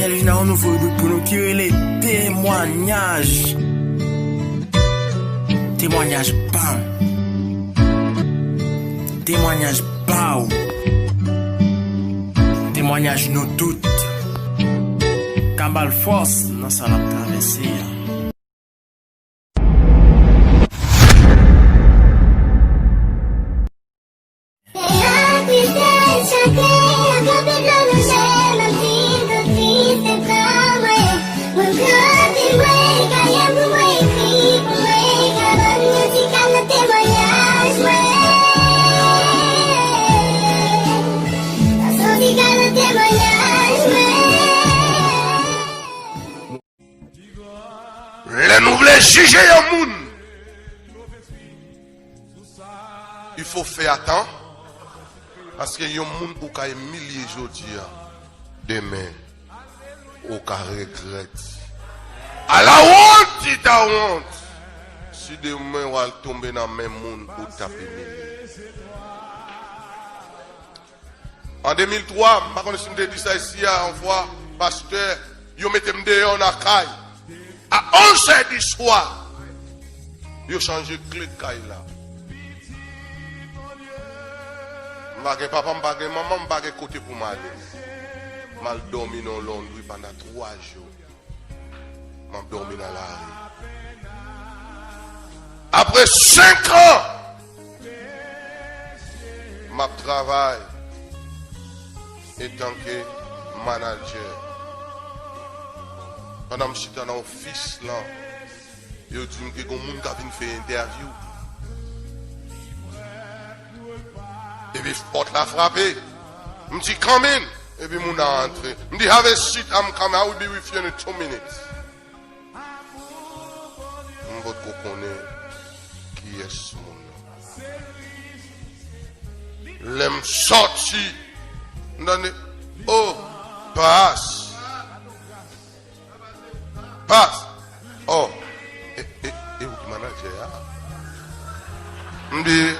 Michel Gina, on nous faut pour nous tirer les témoignages. Témoignage bam. Témoignage bao. Témoignage nous toutes. Kambal force dans sa lap traversée. Nous voulons juger un monde. Il faut faire attendre. Parce que y a un monde qui a humilié aujourd'hui. Demain, au cas regrette. À la honte, il t'a honte. Si demain, on va tomber dans le même monde pour taper humilié. En 2003, je ne sais pas si je dit ça ici, on voit, pasteur, ils mettent dehors en caille. À 11h du soir, ils ont changé de clé de caille là. Je ne papa, je ne maman, je ne côté pour m'aller. Mal dormi dans Londres pendant 3 jours. Je dormi dans la rue. Après 5 ans, je travaille en tant que manager. Pendant que je suis dans l'office, il y a des gens qui ont fait une interview. Et puis, la porte l'a frappé. Je me dis, come in. Et puis, je suis entré. Je me dis, have a seat, I'm coming. I will be with you in 2 minutes. Je vais connaître qui est ce monde. L'aime sorti. Je me dis, oh, passe. Passe. Oh. Et où qui manager? Je me dis,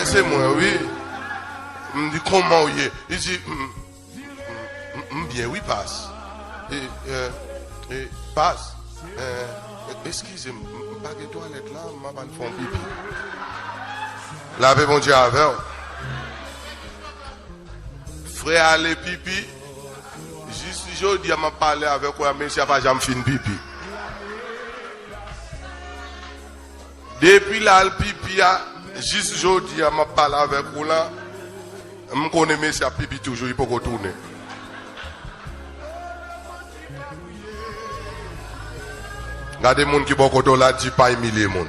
c'est moi, oui. Je me dis, comment oui? Il dit, bien, oui, passe. Et passe. Excusez-moi, pas de toilette là, je vais faire pipi. Lavez mon Dieu avec. Frère, allez pipi. Juste aujourd'hui, je m'a parlé avec moi, mais je n'ai pas jamais fini pipi. Depuis là, le pipi, juste aujourd'hui, je m'a parlé avec vous là. Je connais mais c'est pipi toujours, il peut retourner. Regardez les gens qui sont côté là, dit pas humilier les gens.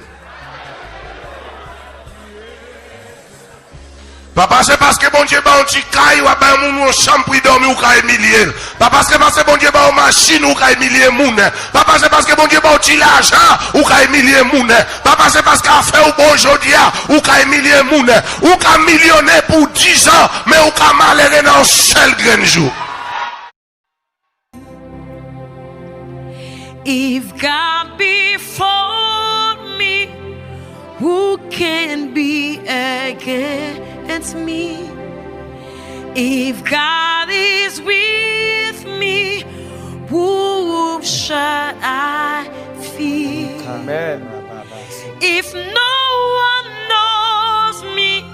Papa, c'est parce que bon Dieu va un petit caille ou un chambre pour dormir ou qu'à humilier. Papa, c'est parce que bon Dieu va une machine ou qu'à humilier moun. Papa, c'est parce que bon Dieu va un petit l'argent ou qu'à humilier moun. Papa, c'est parce qu'à faire ou bon aujourd'hui ou qu'à humilier moun. Ou qu'à millionnaire pour 10 ans, mais ou qu'à malheureux dans un seul grand jour. If God before me, who can be against me? If God is with me, whom shall I fear? Amen. If no one knows me,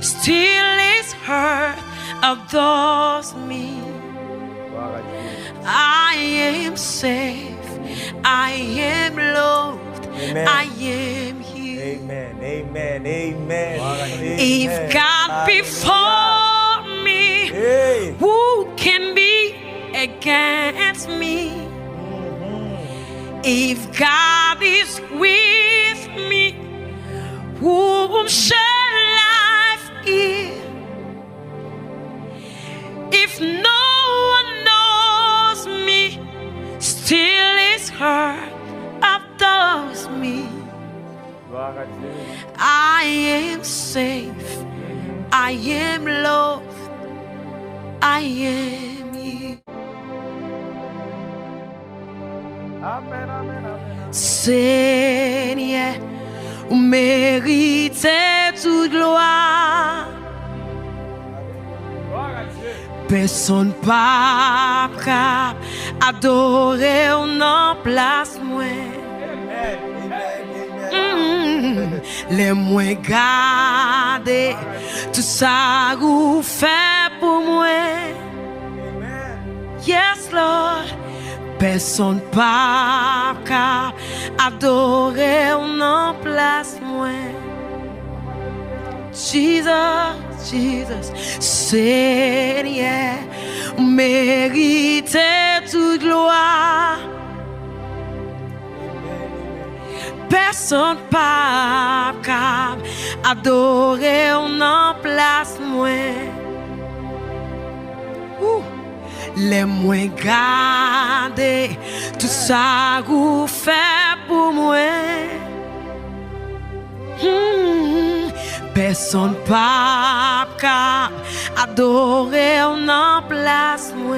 still his heart adores me. I am safe, I am loved, Amen. I am healed. Amen. Amen. Amen. If God before me, Hey. who can be against me? If God is with me, whom shall I fear? If no one knows me, still his heart adores me. I am safe, I am loved, I am healed. Amen. Amen. Amen. Seigneur, vous méritez toute gloire. personne pas capable adorer en place moi. Les moins garder tout ça vous fait pour moi. Yes Lord, personne pas capable adorer en place moi. Jesus, Jesus, Seigneur, mérite toute gloire. Personne pas capable adorer en place moi. Les moins garder tout ça vous fait pour moi. Personne pas capable adorer en place moi.